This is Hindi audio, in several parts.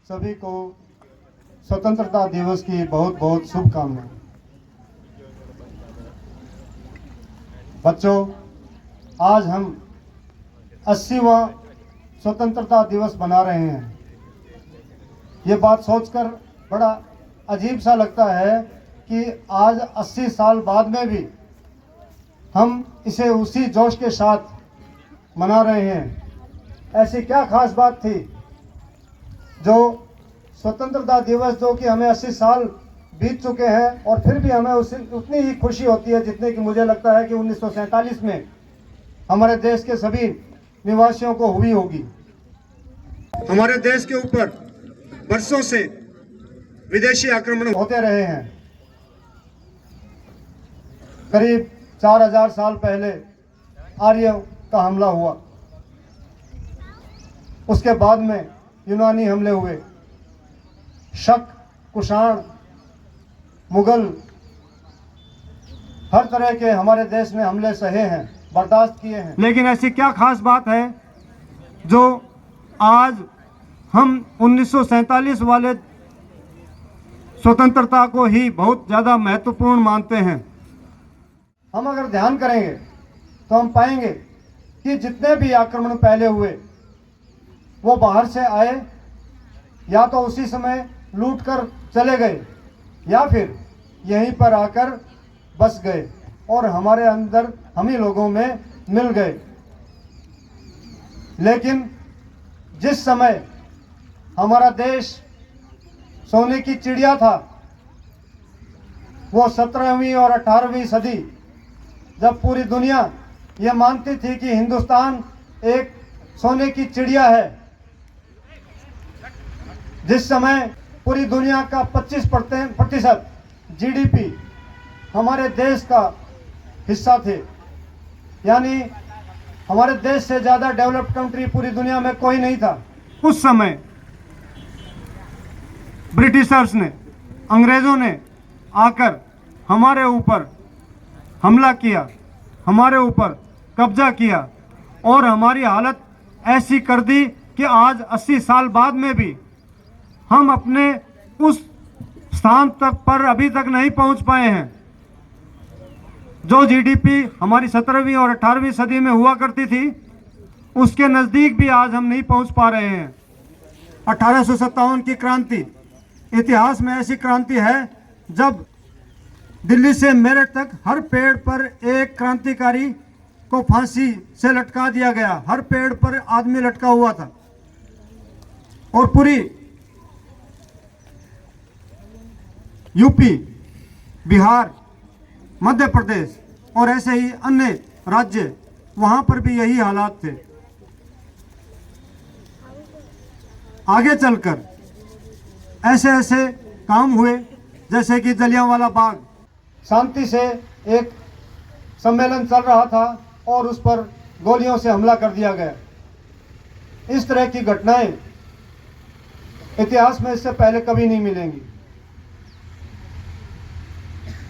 सभी को स्वतंत्रता दिवस की बहुत बहुत शुभकामनाएं। बच्चों, आज हम 80वां स्वतंत्रता दिवस मना रहे हैं। ये बात सोचकर बड़ा अजीब सा लगता है कि आज 80 साल बाद में भी हम इसे उसी जोश के साथ मना रहे हैं। ऐसी क्या खास बात थी जो स्वतंत्रता दिवस, जो कि हमें 80 साल बीत चुके हैं और फिर भी हमें उतनी ही खुशी होती है जितने कि मुझे लगता है कि 1947 में हमारे देश के सभी निवासियों को हुई होगी। हमारे देश के ऊपर वर्षों से विदेशी आक्रमण होते रहे हैं। करीब 4000 साल पहले आर्य का हमला हुआ, उसके बाद में यूनानी हमले हुए, शक, कुषाण, मुगल, हर तरह के हमारे देश में हमले सहे हैं, बर्दाश्त किए हैं। लेकिन ऐसी क्या खास बात है जो आज हम 1947 वाले स्वतंत्रता को ही बहुत ज़्यादा महत्वपूर्ण मानते हैं? हम अगर ध्यान करेंगे तो हम पाएंगे कि जितने भी आक्रमण पहले हुए वो बाहर से आए, या तो उसी समय लूट कर चले गए या फिर यहीं पर आकर बस गए और हमारे अंदर, हम ही लोगों में मिल गए। लेकिन जिस समय हमारा देश सोने की चिड़िया था, वो 17वीं और 18वीं सदी, जब पूरी दुनिया ये मानती थी कि हिंदुस्तान एक सोने की चिड़िया है, जिस समय पूरी दुनिया का 25% जीडीपी हमारे देश का हिस्सा थे, यानी हमारे देश से ज़्यादा डेवलप्ड कंट्री पूरी दुनिया में कोई नहीं था। उस समय ब्रिटिशर्स ने, अंग्रेज़ों ने आकर हमारे ऊपर हमला किया, हमारे ऊपर कब्जा किया और हमारी हालत ऐसी कर दी कि आज 80 साल बाद में भी हम अपने उस स्थान तक पर अभी तक नहीं पहुंच पाए हैं। जो जीडीपी हमारी 17वीं और 18वीं सदी में हुआ करती थी, उसके नज़दीक भी आज हम नहीं पहुंच पा रहे हैं। 1857 की क्रांति इतिहास में ऐसी क्रांति है जब दिल्ली से मेरठ तक हर पेड़ पर एक क्रांतिकारी को फांसी से लटका दिया गया। हर पेड़ पर आदमी लटका हुआ था और पूरी यूपी, बिहार, मध्य प्रदेश और ऐसे ही अन्य राज्य, वहां पर भी यही हालात थे। आगे चलकर ऐसे ऐसे काम हुए जैसे कि जलियांवाला बाग, शांति से एक सम्मेलन चल रहा था और उस पर गोलियों से हमला कर दिया गया। इस तरह की घटनाएं इतिहास में इससे पहले कभी नहीं मिलेंगी।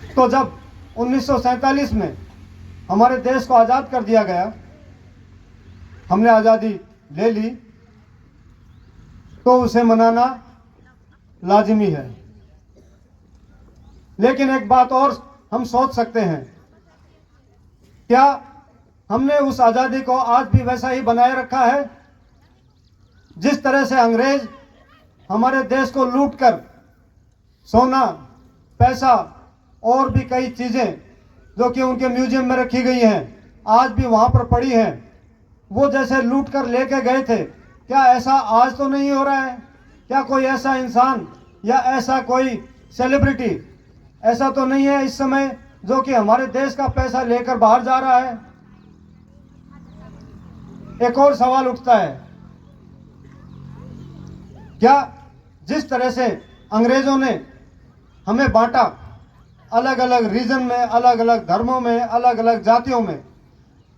तो जब 1947 में हमारे देश को आज़ाद कर दिया गया, हमने आज़ादी ले ली, तो उसे मनाना लाजिमी है। लेकिन एक बात और हम सोच सकते हैं, क्या हमने उस आज़ादी को आज भी वैसा ही बनाए रखा है? जिस तरह से अंग्रेज हमारे देश को लूटकर सोना, पैसा और भी कई चीज़ें जो कि उनके म्यूजियम में रखी गई हैं, आज भी वहाँ पर पड़ी हैं, वो जैसे लूट कर लेके गए थे, क्या ऐसा आज तो नहीं हो रहा है? क्या कोई ऐसा इंसान या ऐसा कोई सेलिब्रिटी ऐसा तो नहीं है इस समय जो कि हमारे देश का पैसा लेकर बाहर जा रहा है? एक और सवाल उठता है, क्या जिस तरह से अंग्रेजों ने हमें बांटा, अलग अलग रीजन में, अलग अलग धर्मों में, अलग अलग जातियों में,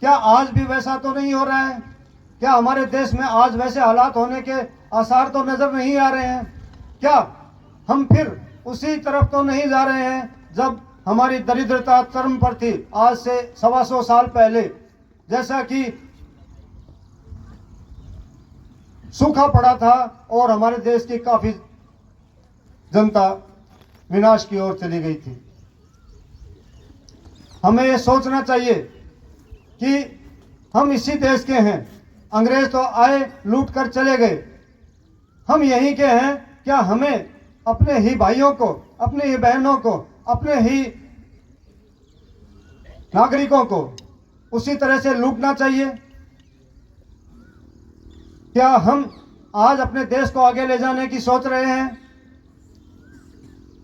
क्या आज भी वैसा तो नहीं हो रहा है? क्या हमारे देश में आज वैसे हालात होने के आसार तो नजर नहीं आ रहे हैं? क्या हम फिर उसी तरफ तो नहीं जा रहे हैं जब हमारी दरिद्रता चरम पर थी, आज से 125 साल पहले? जैसा कि सूखा पड़ा था और हमारे देश की काफ़ी जनता विनाश की ओर चली गई थी। हमें ये सोचना चाहिए कि हम इसी देश के हैं। अंग्रेज तो आए, लूट कर चले गए, हम यहीं के हैं। क्या हमें अपने ही भाइयों को, अपने ही बहनों को, अपने ही नागरिकों को उसी तरह से लूटना चाहिए? क्या हम आज अपने देश को आगे ले जाने की सोच रहे हैं?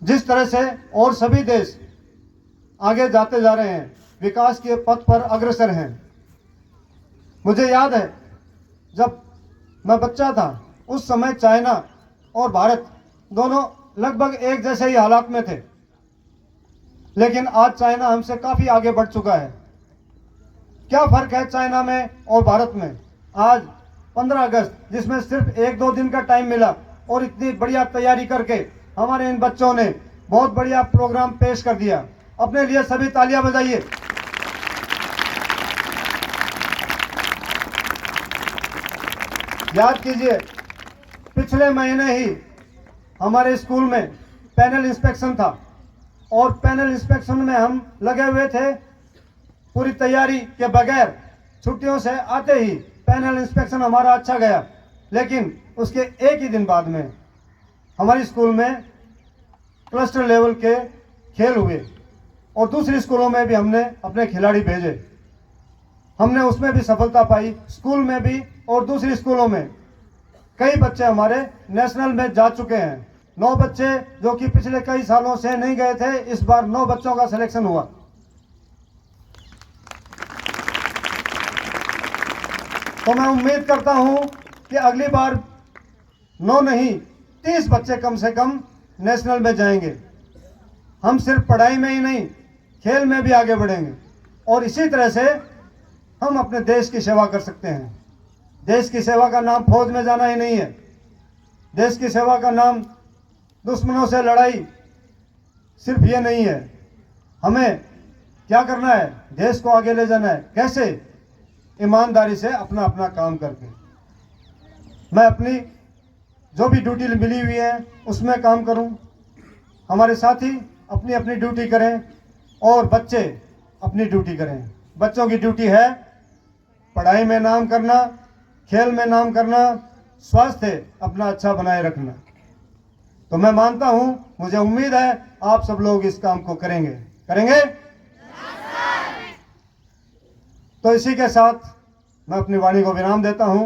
जिस तरह से और सभी देश आगे जाते जा रहे हैं, विकास के पथ पर अग्रसर हैं। मुझे याद है जब मैं बच्चा था, उस समय चाइना और भारत दोनों लगभग एक जैसे ही हालात में थे, लेकिन आज चाइना हमसे काफ़ी आगे बढ़ चुका है। क्या फ़र्क है चाइना में और भारत में? आज 15 अगस्त, जिसमें सिर्फ 1-2 दिन का टाइम मिला और इतनी बढ़िया तैयारी करके हमारे इन बच्चों ने बहुत बढ़िया प्रोग्राम पेश कर दिया। अपने लिए सभी तालियां बजाइए। याद कीजिए, पिछले महीने ही हमारे स्कूल में पैनल इंस्पेक्शन था और पैनल इंस्पेक्शन में हम लगे हुए थे पूरी तैयारी के बगैर। छुट्टियों से आते ही पैनल इंस्पेक्शन हमारा अच्छा गया, लेकिन उसके एक ही दिन बाद में हमारी स्कूल में क्लस्टर लेवल के खेल हुए और दूसरी स्कूलों में भी हमने अपने खिलाड़ी भेजे। हमने उसमें भी सफलता पाई, स्कूल में भी और दूसरी स्कूलों में। कई बच्चे हमारे नेशनल में जा चुके हैं। 9 बच्चे जो कि पिछले कई सालों से नहीं गए थे, इस बार 9 बच्चों का सिलेक्शन हुआ। तो मैं उम्मीद करता हूं कि अगली बार 9 नहीं 30 बच्चे कम से कम नेशनल में जाएंगे। हम सिर्फ पढ़ाई में ही नहीं, खेल में भी आगे बढ़ेंगे और इसी तरह से हम अपने देश की सेवा कर सकते हैं। देश की सेवा का नाम फौज में जाना ही नहीं है। देश की सेवा का नाम दुश्मनों से लड़ाई सिर्फ ये नहीं है। हमें क्या करना है? देश को आगे ले जाना है। कैसे? ईमानदारी से अपना अपना काम करके। मैं अपनी जो भी ड्यूटी मिली हुई है उसमें काम करूं, हमारे साथी अपनी अपनी ड्यूटी करें और बच्चे अपनी ड्यूटी करें। बच्चों की ड्यूटी है पढ़ाई में नाम करना, खेल में नाम करना, स्वास्थ्य अपना अच्छा बनाए रखना। तो मैं मानता हूं, मुझे उम्मीद है आप सब लोग इस काम को करेंगे। तो इसी के साथ मैं अपनी वाणी को विराम देता हूं।